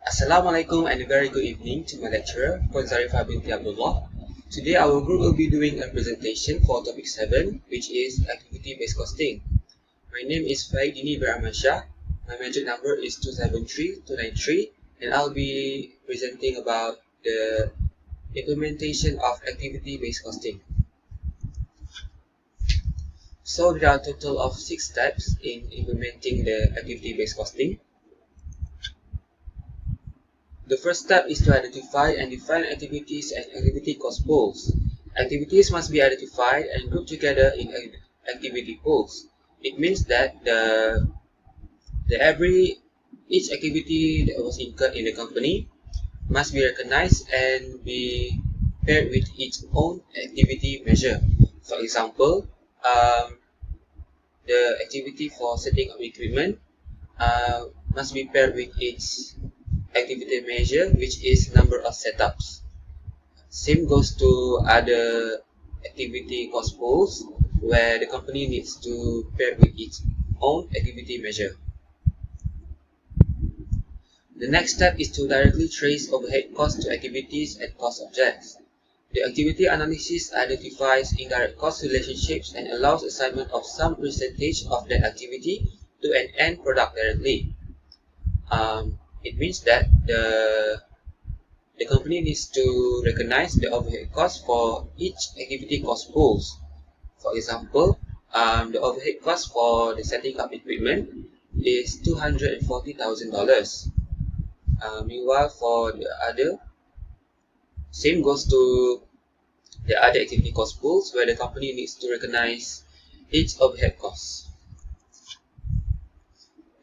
Assalamualaikum and a very good evening to my lecturer, Puan Zarifah binti Abdullah. Today our group will be doing a presentation for topic 7, which is activity-based costing. My name is Faidini Beramansyah. My major number is 273293, and I'll be presenting about the implementation of activity-based costing. So there are a total of 6 steps in implementing the activity-based costing. The first step is to identify and define activities and activity cost pools. Activities must be identified and grouped together in activity pools. It means that each activity that was incurred in the company must be recognized and be paired with its own activity measure. For example, the activity for setting up equipment must be paired with its activity measure, which is number of setups. Same goes to other activity cost pools where the company needs to pair with its own activity measure. The next step is to directly trace overhead costs to activities and cost objects. The activity analysis identifies indirect cost relationships and allows assignment of some percentage of that activity to an end product directly. It means that the company needs to recognize the overhead cost for each activity cost pools. For example, the overhead cost for the setting up equipment is $240,000. Meanwhile, for the other, same goes to the other activity cost pools where the company needs to recognize its overhead costs.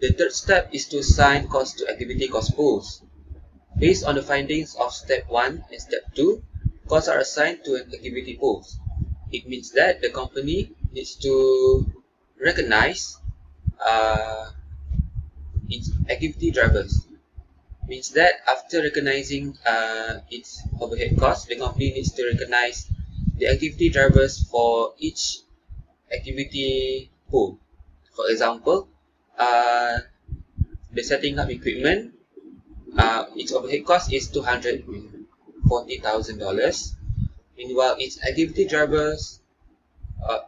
The third step is to assign costs to activity cost pools. Based on the findings of step 1 and step 2, costs are assigned to an activity pool. It means that the company needs to recognize its activity drivers. Means that after recognizing its overhead costs, the company needs to recognize the activity drivers for each activity pool. For example, the setting up equipment, its overhead cost is $240,000. Meanwhile, its activity drivers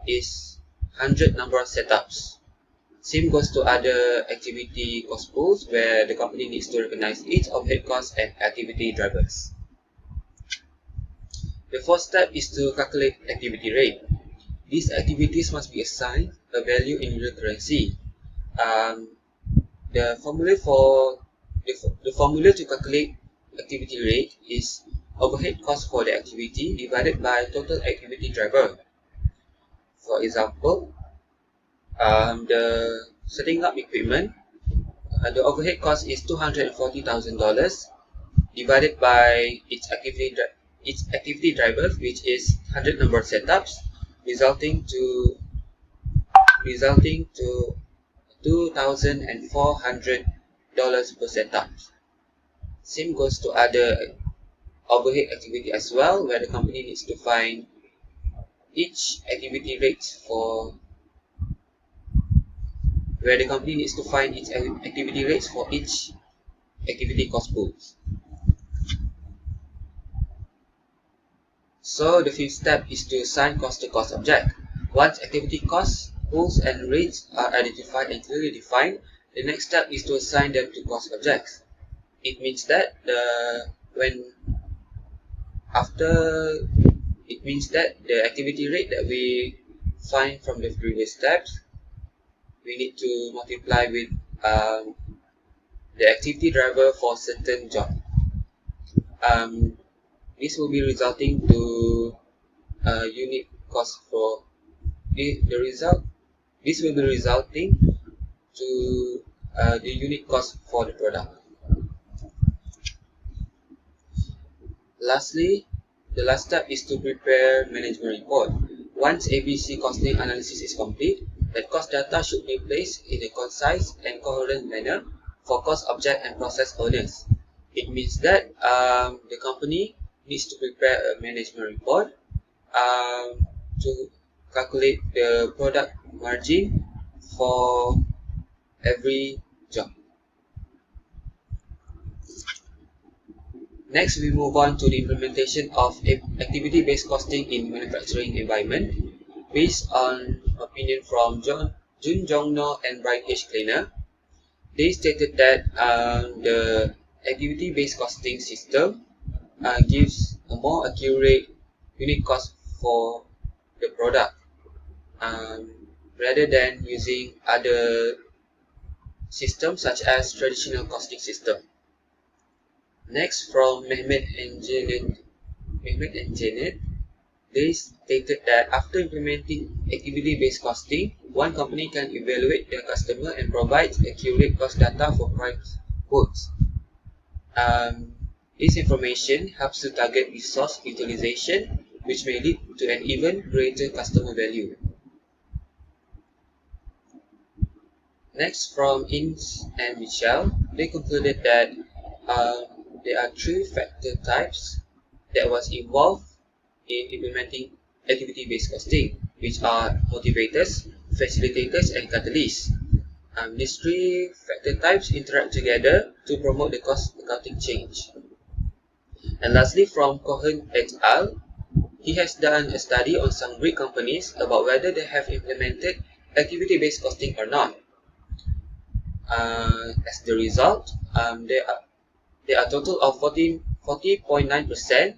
is 100 number of setups. Same goes to other activity cost pools where the company needs to recognize its overhead costs and activity drivers. The fourth step is to calculate activity rate. These activities must be assigned a value in real currency. The formula to calculate activity rate is overhead cost for the activity divided by total activity driver. For example, the setting up equipment, the overhead cost is $240,000 divided by its activity driver, which is 100 number of setups, resulting to $2,400 per setup. Same goes to other overhead activity as well, where the company needs to find its activity rates for each activity cost pools. So the fifth step is to assign cost to cost object. Once activity costs, pools and rates are identified and clearly defined, the next step is to assign them to cost objects. It means that the activity rate that we find from the previous steps, we need to multiply with the activity driver for certain job. This will be resulting to unit cost for This will be resulting to the unit cost for the product. Lastly, the last step is to prepare management report. Once ABC costing analysis is complete, the cost data should be placed in a concise and coherent manner for cost object and process owners. It means that the company needs to prepare a management report to calculate the product margin for every job. Next, we move on to the implementation of activity-based costing in manufacturing environment. Based on opinion from Jun Jong-no and Brian H. Kleiner, they stated that the activity-based costing system gives a more accurate unit cost for the product rather than using other systems such as traditional costing system. Next, from Mehmet and Janet, they stated that after implementing activity-based costing, one company can evaluate their customer and provide accurate cost data for price quotes. This information helps to target resource utilization, which may lead to an even greater customer value. Next, from Ince and Michelle, they concluded that there are three factor types that was involved in implementing activity-based costing, which are motivators, facilitators, and catalysts. These three factor types interact together to promote the cost accounting change. And lastly, from Cohen et al., he has done a study on some Greek companies about whether they have implemented activity-based costing or not. As the result, there are a total of 40.9%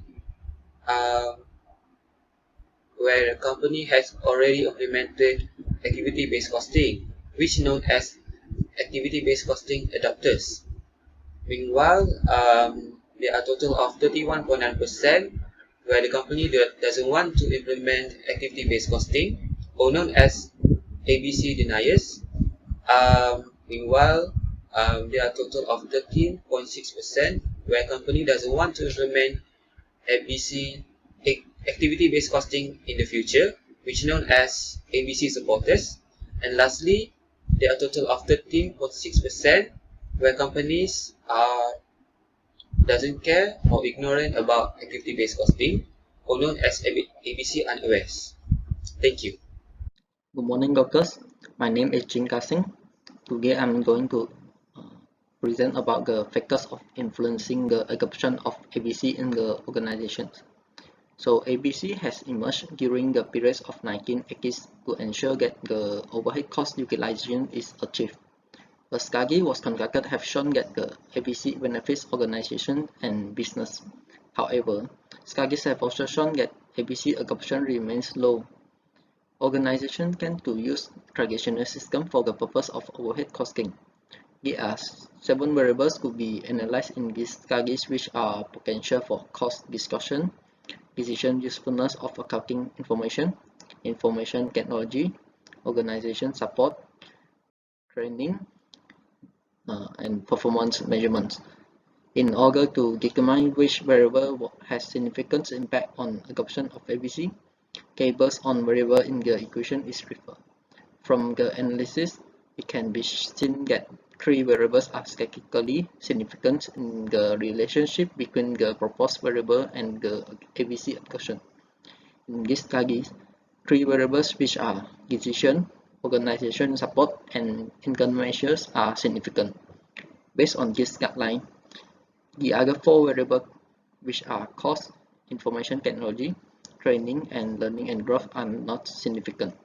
where a company has already implemented activity-based costing, which is known as activity-based costing adopters. Meanwhile, there are a total of 31.9% where the company doesn't want to implement activity-based costing, or known as ABC deniers. Meanwhile, there are a total of 13.6% where company doesn't want to implement ABC activity-based costing in the future, which is known as ABC supporters. And lastly, there are a total of 13.6% where companies doesn't care or ignorant about activity-based costing, or known as ABC unawares. Thank you. Good morning, doctors. My name is Jin Kasing. Today I'm going to present about the factors of influencing the adoption of ABC in the organizations. So ABC has emerged during the periods of 1980s to ensure that the overhead cost utilization is achieved. A study was conducted have shown that the ABC benefits organization and business. However, studies have also shown that ABC adoption remains low. Organizations tend to use traditional system for the purpose of overhead costing. There are 7 variables to be analyzed in these studies which are potential for cost discussion, decision usefulness of accounting information technology, organization support, training, and performance measurements. In order to determine which variable has significant impact on adoption of ABC, tables on variable in the equation is referred. From the analysis, it can be seen that 3 variables are statistically significant in the relationship between the proposed variable and the ABC adoption. In this study, 3 variables which are decision, organization support, and income measures are significant. Based on this guideline, the other 4 variables which are cost, information technology, training, and learning and growth are not significant.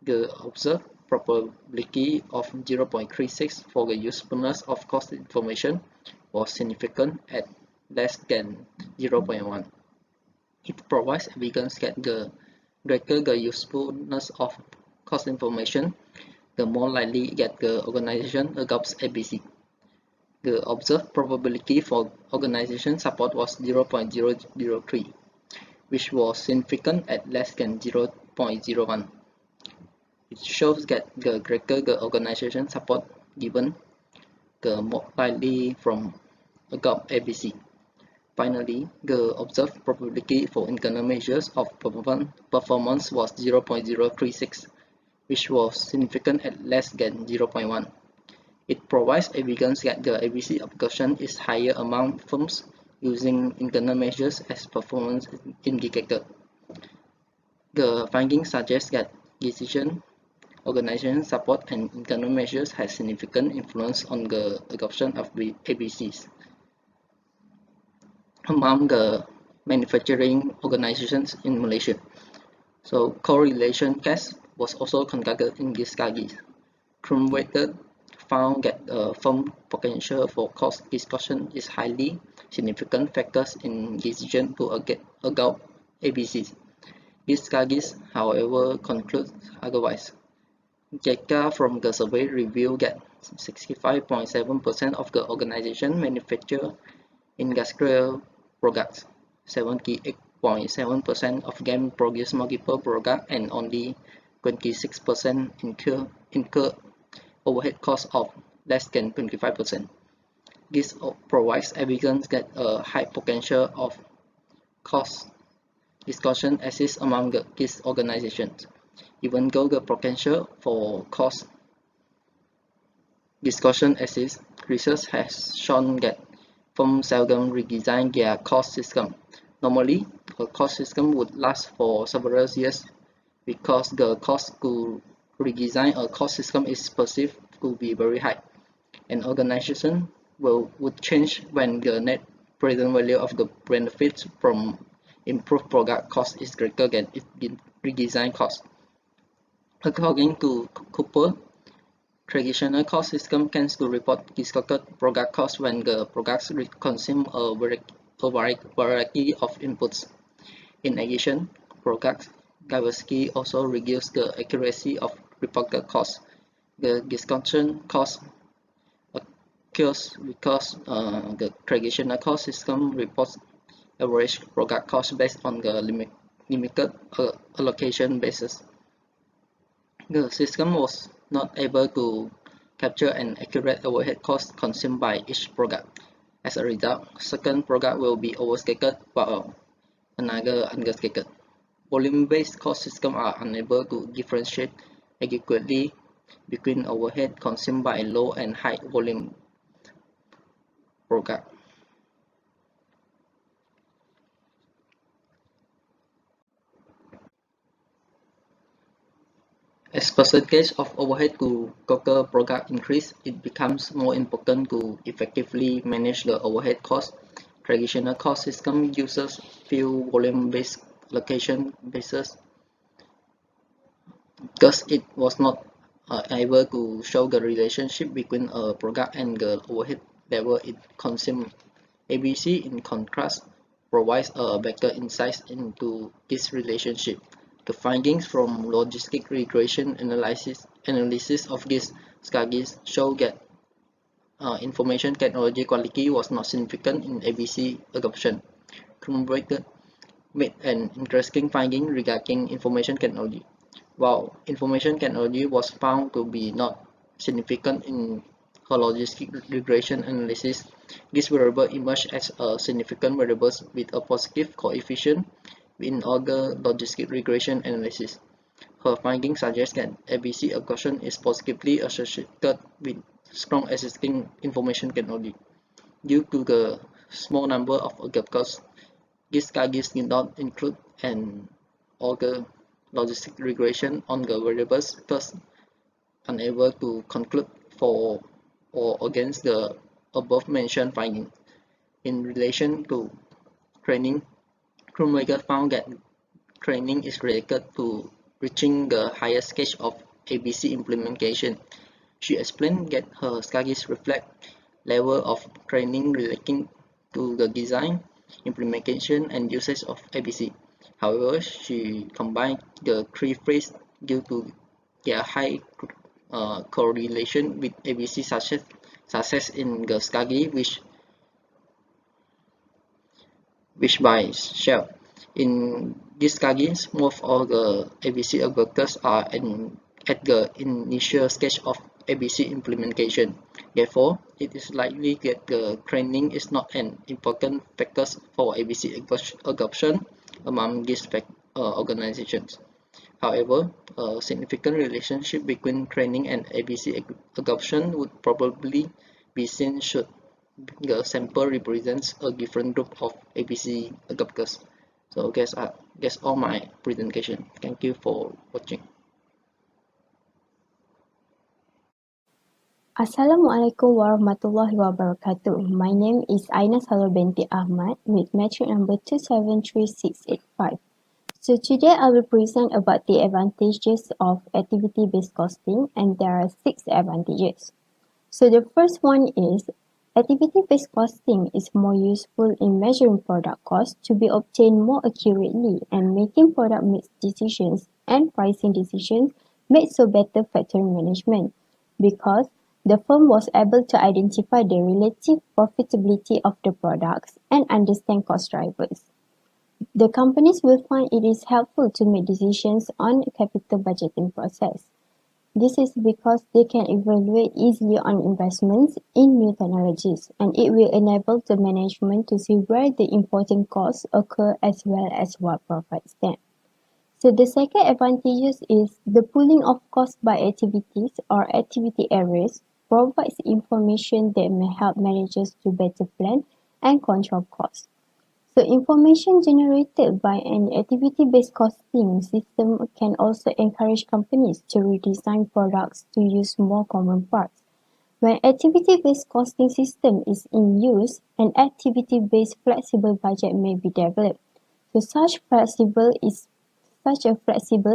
The observed probability of 0.36 for the usefulness of cost information was significant at less than 0.1. It provides evidence that the greater the usefulness of cost information, the more likely that the organization adopts ABC. The observed probability for organization support was 0.003, which was significant at less than 0.01. It shows that the greater the organization support given, the more likely from adopt ABC. Finally, the observed probability for internal measures of performance was 0.036, which was significant at less than 0.1. It provides evidence that the ABC adoption is higher among firms using internal measures as performance indicator. The findings suggest that decision, organization support, and internal measures have significant influence on the adoption of ABCs. among the manufacturing organizations in Malaysia. So correlation test was also conducted in these studies. Cumulated found that the firm potential for cost discussion is highly significant factors in decision to adopt ABCs. These studies, however, conclude otherwise. Data from the survey revealed that 65.7% of the organization manufacture industrial products, 78.7% of them produce multiple products, and only 26% incur overhead costs of less than 25%. This provides evidence that a high potential of cost discussion exists among these organizations. Even though the potential for cost discussion exists, research has shown that firms seldom redesign their cost system. Normally, a cost system would last for several years because the cost to redesign a cost system is perceived to be very high. An organization would change when the net present value of the benefits from improved product cost is greater than its redesign cost. According to Cooper, traditional cost system tends to report discounted product cost when the products consume a variety of inputs. In addition, product diversity also reduces the accuracy of reported costs. The discounted cost occurs because the traditional cost system reports average product cost based on the limited allocation basis. The system was not able to capture an accurate overhead cost consumed by each product. As a result, certain product will be overstated while another understated. Volume-based cost systems are unable to differentiate adequately between overhead consumed by low and high volume product. As percentage of overhead to total product increase, it becomes more important to effectively manage the overhead cost. Traditional cost system uses few volume-based allocation bases because it was not able to show the relationship between a product and the overhead level it consumes. ABC, in contrast, provides a better insight into this relationship. The findings from logistic regression analysis of these studies show that information technology quality was not significant in ABC adoption. Cumulated made an interesting finding regarding information technology. While information technology was found to be not significant in her logistic regression analysis, this variable emerged as a significant variable with a positive coefficient in other logistic regression analysis. Her findings suggest that ABC adoption is positively associated with strong existing information technology. Due to the small number of adopters, these studies did not include an order logistic regression on the variables, thus unable to conclude for or against the above-mentioned finding. In relation to training, Krummeyer found that training is related to reaching the highest stage of ABC implementation. She explained that her studies reflect level of training relating to the design, implementation, and usage of ABC. However, she combined the three phases due to their high correlation with ABC success in the study, which by Shell. In these studies, most of the ABC adopters are at the initial stage of ABC implementation. Therefore, it is likely that the training is not an important factor for ABC adoption among these organizations. However, a significant relationship between training and ABC adoption would probably be seen should the sample represents a different group of ABC adopters. So that's all my presentation. Thank you for watching. Assalamualaikum warahmatullahi wabarakatuh. My name is Aina Salwa binti Ahmad with metric number 273685. So today I will present about the advantages of activity-based costing, and there are 6 advantages. So the first one is activity-based costing is more useful in measuring product costs to be obtained more accurately and making product mix decisions and pricing decisions made so better factory management, because the firm was able to identify the relative profitability of the products and understand cost drivers. The companies will find it is helpful to make decisions on capital budgeting process. This is because they can evaluate easily on investments in new technologies, and it will enable the management to see where the important costs occur as well as what provides them. So the second advantage is the pooling of costs by activities or activity areas provides information that may help managers to better plan and control costs. So information generated by an activity-based costing system can also encourage companies to redesign products to use more common parts. When activity-based costing system is in use, an activity-based flexible budget may be developed. So such a flexible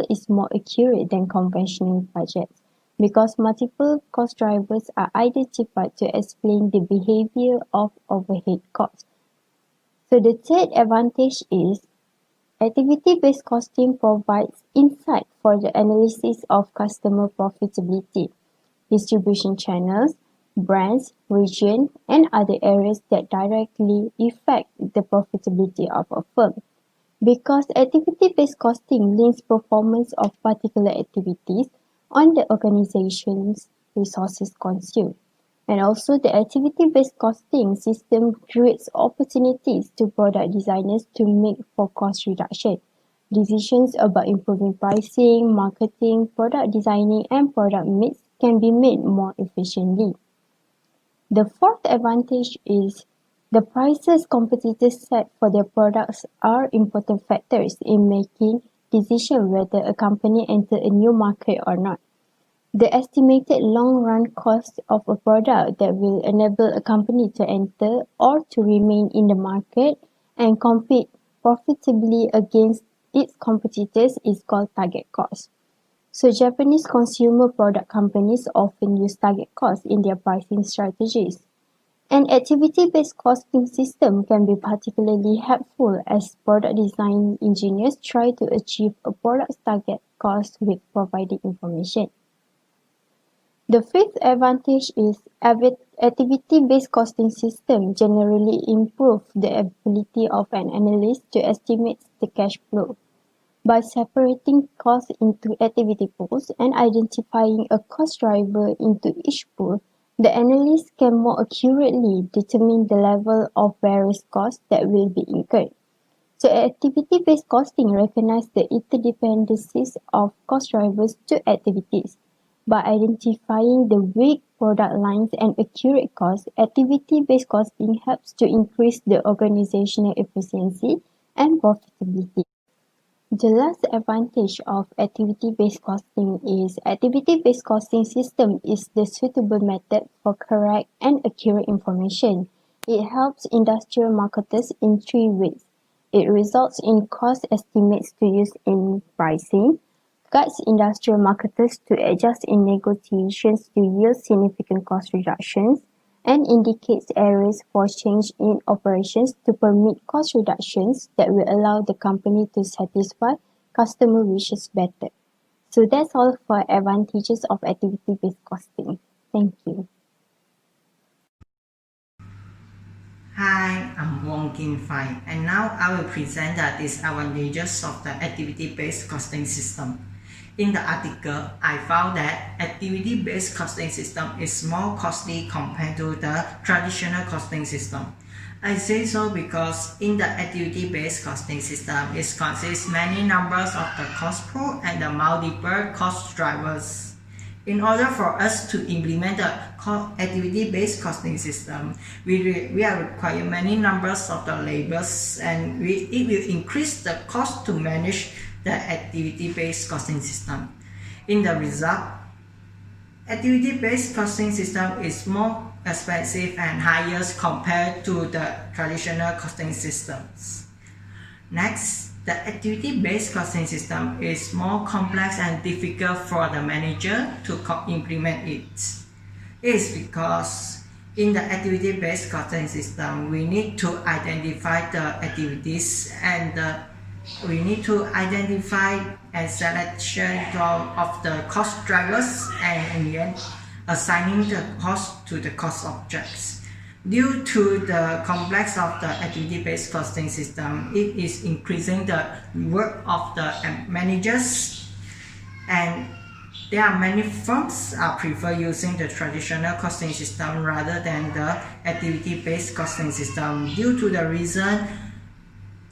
is more accurate than conventional budgets because multiple cost drivers are identified to explain the behavior of overhead costs. So the third advantage is activity-based costing provides insight for the analysis of customer profitability, distribution channels, brands, region, and other areas that directly affect the profitability of a firm. Because activity-based costing links performance of particular activities on the organization's resources consumed. And also the activity-based costing system creates opportunities to product designers to make for cost reduction. Decisions about improving pricing, marketing, product designing, and product mix can be made more efficiently. The fourth advantage is the prices competitors set for their products are important factors in making decisions whether a company enter a new market or not. The estimated long-run cost of a product that will enable a company to enter or to remain in the market and compete profitably against its competitors is called target cost. So Japanese consumer product companies often use target cost in their pricing strategies. An activity-based costing system can be particularly helpful as product design engineers try to achieve a product's target cost with provided information. The fifth advantage is activity-based costing system generally improve the ability of an analyst to estimate the cash flow. By separating costs into activity pools and identifying a cost driver into each pool, the analyst can more accurately determine the level of various costs that will be incurred. So activity-based costing recognizes the interdependencies of cost drivers to activities. By identifying the weak product lines and accurate costs, activity-based costing helps to increase the organizational efficiency and profitability. The last advantage of activity-based costing is activity-based costing system is the suitable method for correct and accurate information. It helps industrial marketers in 3 ways. It results in cost estimates to use in pricing, guides industrial marketers to adjust in negotiations to yield significant cost reductions, and indicates areas for change in operations to permit cost reductions that will allow the company to satisfy customer wishes better. So that's all for advantages of activity-based costing. Thank you. Hi, I'm Wong Kim Fai, and now I will present the disadvantages of the activity-based costing system. In the article, I found that activity-based costing system is more costly compared to the traditional costing system. I say so because in the activity-based costing system, it consists many numbers of the cost pool and the multiple cost drivers. In order for us to implement the activity-based costing system, we are require many numbers of the labels, and it will increase the cost to manage the activity-based costing system. In the result, activity-based costing system is more expensive and higher compared to the traditional costing systems. Next, the activity-based costing system is more complex and difficult for the manager to implement it. It is because in the activity-based costing system, we need to identify the activities and we need to identify and selection of the cost drivers and in the end assigning the cost to the cost objects. Due to the complex of the activity-based costing system, it is increasing the work of the managers, and there are many firms prefer using the traditional costing system rather than the activity-based costing system due to the reason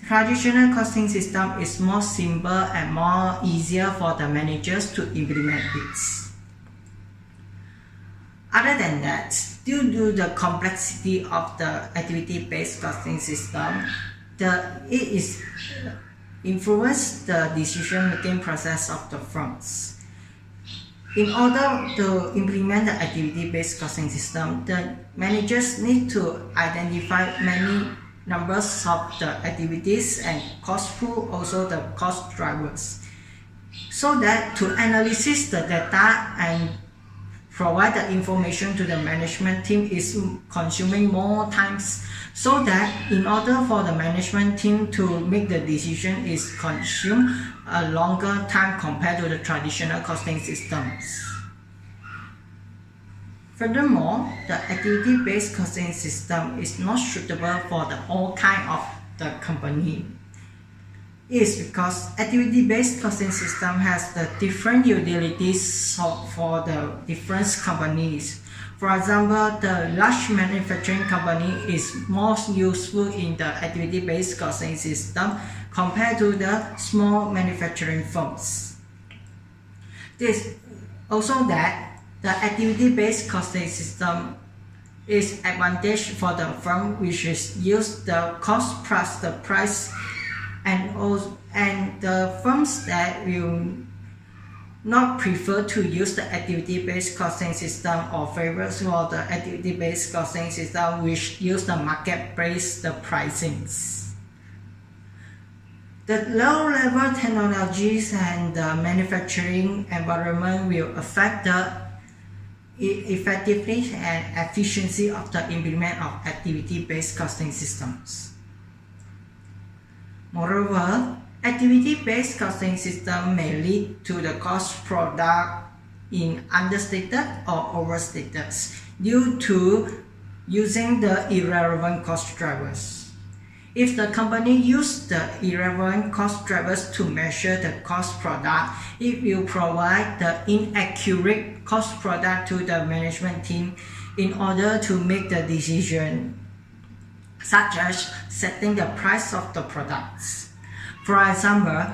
traditional costing system is more simple and more easier for the managers to implement it. Other than that, due to the complexity of the activity-based costing system, it influences the decision-making process of the firms. In order to implement the activity-based costing system, the managers need to identify many numbers of the activities and cost through also the cost drivers, so that to analyze the data and provide the information to the management team is consuming more times, so that in order for the management team to make the decision is consume a longer time compared to the traditional costing systems. Furthermore, the activity-based costing system is not suitable for all kind of the company. It is because activity-based costing system has the different utilities for the different companies. For example, the large manufacturing company is most useful in the activity-based costing system compared to the small manufacturing firms. This also that the activity-based costing system is advantage for the firm which is use the cost plus the price, and the firms that will not prefer to use the activity-based costing system or favors for the activity-based costing system which use the market-based the pricings. The low-level technologies and the manufacturing environment will affect the effectiveness and efficiency of the implement of activity-based costing systems. Moreover, activity-based costing system may lead to the cost product in understated or overstated due to using the irrelevant cost drivers. If the company uses the irrelevant cost drivers to measure the cost product, it will provide the inaccurate cost product to the management team in order to make the decision, such as setting the price of the products. For example,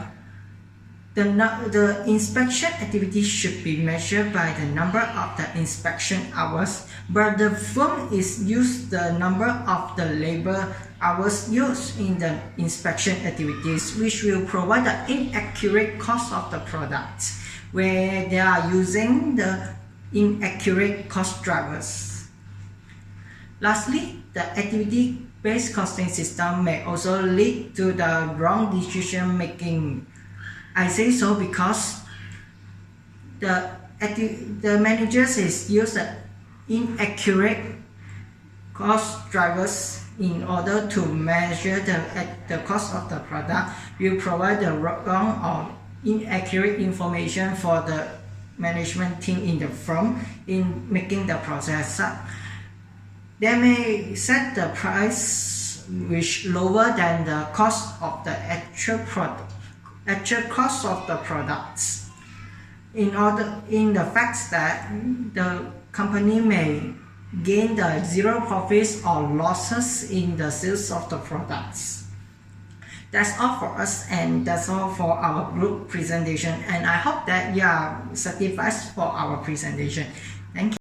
the inspection activity should be measured by the number of the inspection hours, but the firm is used the number of the labor hours used in the inspection activities, which will provide the inaccurate cost of the products, where they are using the inaccurate cost drivers. Lastly, the activity-based costing system may also lead to the wrong decision making. I say so because the managers use the inaccurate cost drivers in order to measure the cost of the product, will provide the wrong or inaccurate information for the management team in the firm in making the process. They may set the price which lower than the cost of the actual cost of the products. In the fact that the company may gain the zero profits or losses in the sales of the products. That's all for us, and that's all for our group presentation, and I hope that you are satisfied for our presentation. Thank you.